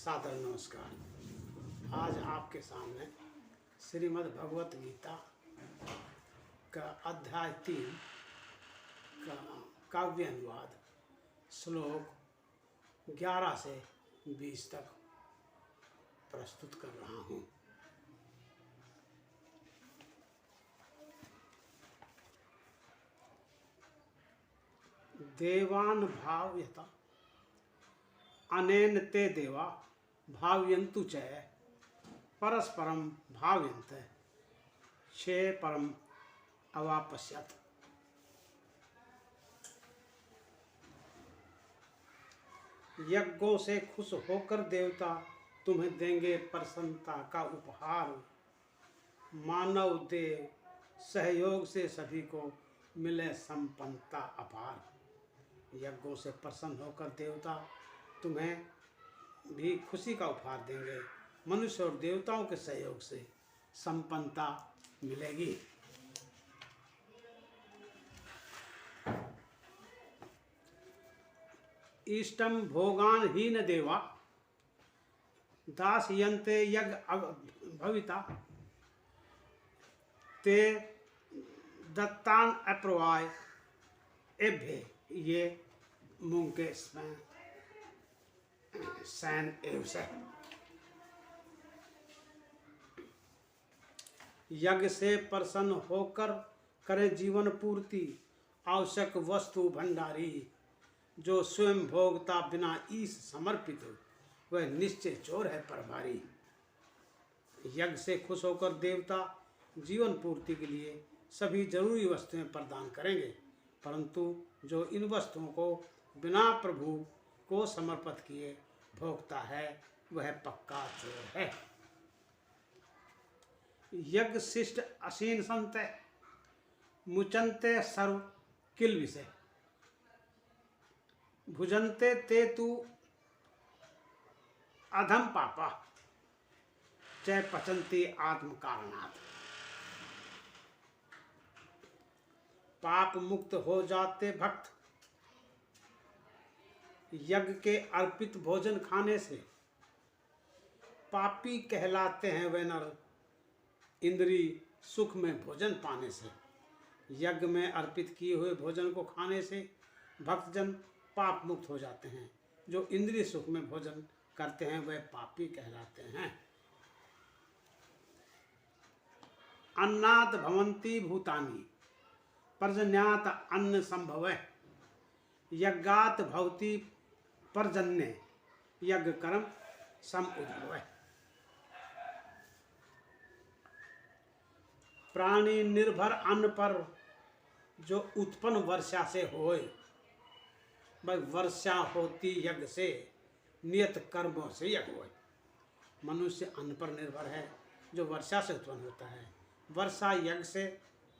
सादर नमस्कार। आज आपके सामने श्रीमद् भगवत गीता का अध्याय 3 का काव्य अनुवाद श्लोक 11 से 20 तक प्रस्तुत कर रहा हूँ। देवान भावयता अनेन ते देवा भावयन्तु च परस्परम भावयन्त चे परम अवापश्यत। यज्ञों से खुश होकर देवता तुम्हें देंगे प्रसन्नता का उपहार। मानव देव सहयोग से सभी को मिले संपन्नता अपार। यज्ञों से प्रसन्न होकर देवता तुम्हें भी खुशी का उपहार देंगे। मनुष्य और देवताओं के सहयोग से संपन्नता मिलेगी। इष्टम भोगान हीन देवा दासयन्ते यज्ञ भविता ते दत्तान अप्रवाय एभ्य। ये मूंग के इसमें सैन एव से यज्ञ से प्रसन्न होकर करे जीवन पूर्ति आवश्यक वस्तु भंडारी। जो स्वयं भोगता बिना ईश समर्पित वह निश्चय चोर है परभारी। यज्ञ से खुश होकर देवता जीवन पूर्ति के लिए सभी जरूरी वस्तुएं प्रदान करेंगे, परंतु जो इन वस्तुओं को बिना प्रभु को समर्पित किए भोगता है वह पक्का चोर है। यज्ञ शिष्ट असीन संत मुचंते सर्व किल विषय भुजंते ते तु अधम पापा च पचंती आत्म कारणात्। पाप मुक्त हो जाते भक्त यज्ञ के अर्पित भोजन खाने से। पापी कहलाते हैं वे नर इंद्रिय सुख में भोजन पाने से। यज्ञ में अर्पित किए हुए भोजन को खाने से भक्तजन पाप मुक्त हो जाते हैं। जो इंद्रिय सुख में भोजन करते हैं वे पापी कहलाते हैं। अन्नात् भवन्ति भूतानि पर्जन्यात् अन्न संभवः। यज्ञात् भवति पर्जन्य यज्ञ कर्म सम उद्भवः। प्राणी निर्भर अन्न पर जो उत्पन्न वर्षा से होए। भाई वर्षा होती यज्ञ से, नियत कर्मों से यज्ञ होए। मनुष्य अन्न पर निर्भर है जो वर्षा से उत्पन्न होता है। वर्षा यज्ञ से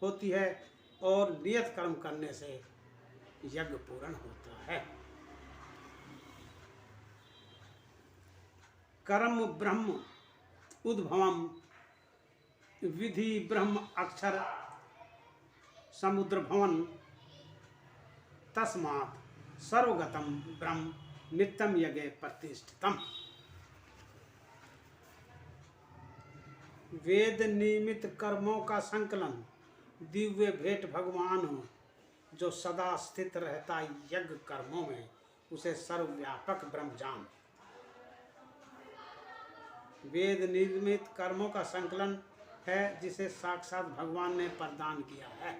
होती है और नियत कर्म करने से यज्ञ पूर्ण होता है। कर्म ब्रह्म उद्भवम विधि ब्रह्म अक्षर समुद्र भवन तस्मात् सर्वगतम ब्रह्म नित्यम यज्ञ प्रतिष्ठितम। वेद नियमित कर्मों का संकलन दिव्य भेंट भगवान हो। जो सदा स्थित रहता यज्ञ कर्मों में उसे सर्वव्यापक ब्रह्म जान। वेद निर्मित कर्मों का संकलन है जिसे साक्षात भगवान ने प्रदान किया है।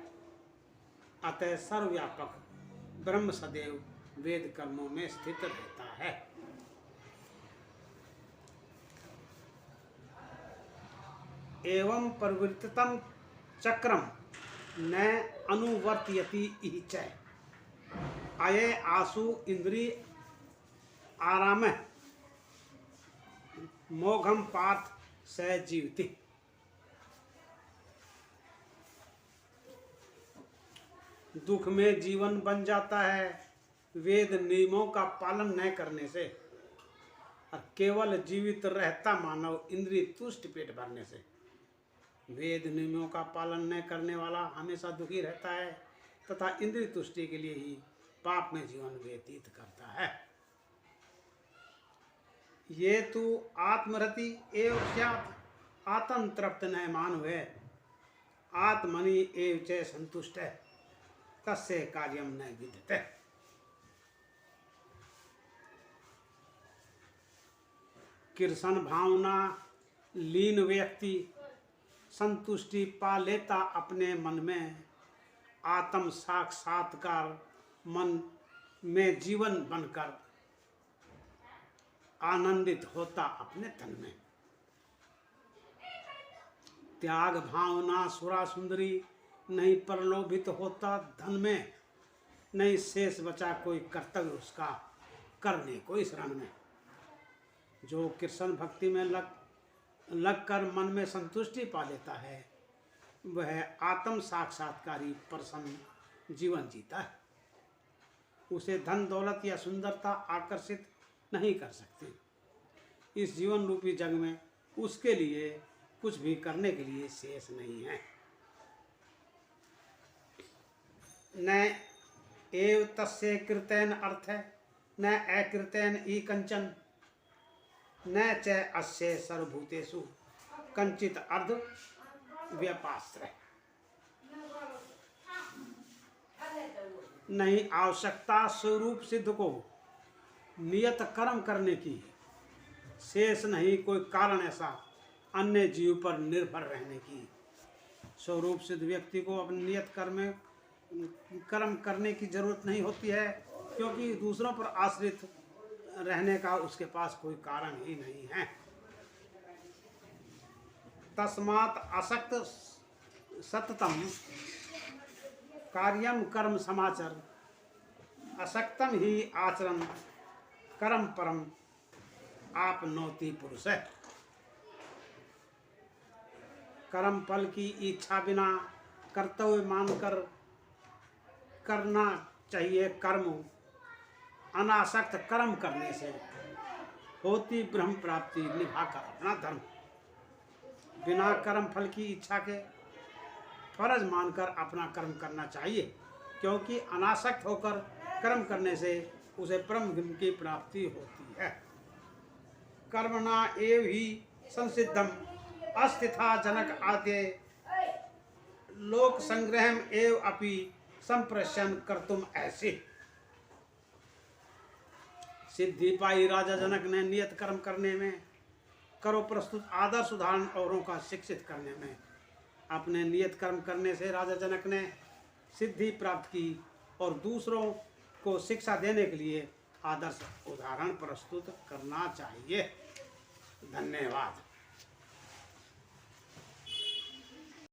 अतः सर्वव्यापक ब्रह्म सदैव वेद कर्मों में स्थित रहता है। एवं परिवर्तितम चक्रम न अनुवर्तयति इह च अये आसु इंद्रिय आराम मोघम पार्थ स जीवति। दुख में जीवन बन जाता है वेद नियमों का पालन न करने से, और केवल जीवित रहता मानव इंद्रिय तुष्ट पेट भरने से। वेद नियमों का पालन न करने वाला हमेशा दुखी रहता है तथा इंद्रिय तुष्टि के लिए ही पाप में जीवन व्यतीत करता है। ये तु आत्मरति एव स्यात् आत्म तृप्त न मानवे आत्मनि एव च संतुष्ट तस्य कार्यम न विद्यते। कृष्ण भावना लीन व्यक्ति संतुष्टि पा लेता अपने मन में, आत्म साक्षात्कार मन में जीवन बनकर आनंदित होता अपने तन में। त्याग भावना सुरा सुंदरी नहीं प्रलोभित होता धन में, नहीं शेष बचा कोई कर्तव्य उसका करने को इस रण में। जो कृष्ण भक्ति में लग कर मन में संतुष्टि पा लेता है, वह आत्म साक्षात्कारी प्रसन्न जीवन जीता है। उसे धन दौलत या सुंदरता आकर्षित नहीं कर सकती। इस जीवन रूपी जग में उसके लिए कुछ भी करने के लिए शेष नहीं है। न एव तस्य कृतेन अर्थ न अकृतेन ई कंचन न च अस्य सर्वभूतेषु कंचित अर्ध व्यपाश्रय। नहीं आवश्यकता स्वरूप सिद्ध को नियत कर्म करने की, शेष नहीं कोई कारण ऐसा अन्य जीव पर निर्भर रहने की। स्वरूप सिद्ध व्यक्ति को अपने नियत कर्म करने की जरूरत नहीं होती है, क्योंकि दूसरों पर आश्रित रहने का उसके पास कोई कारण ही नहीं है। तस्मात् असक्त सततम कार्यम कर्म समाचर असक्तम ही आचरण कर्म परम आपनोति पुरुष है। कर्म फल की इच्छा बिना कर्तव्य मानकर करना चाहिए। कर्म अनासक्त कर्म करने से होती ब्रह्म प्राप्ति, निभाकर अपना धर्म। बिना कर्म फल की इच्छा के फर्ज मानकर अपना कर्म करना चाहिए, क्योंकि अनासक्त होकर कर्म करने से उसे ब्रह्म की प्राप्ति होती है। कर्मणा एव ही संसिद्धम अस्थिता जनक आद्य लोक संग्रहम एव अपि संप्रशन कर्तुम ऐसे। सिद्धि पाई राजा जनक ने नियत कर्म करने में, करो प्रस्तुत आदर्श उदाहरण औरों का शिक्षित करने में। अपने नियत कर्म करने से राजा जनक ने सिद्धि प्राप्त की और दूसरों को शिक्षा देने के लिए आदर्श उदाहरण प्रस्तुत करना चाहिए। धन्यवाद।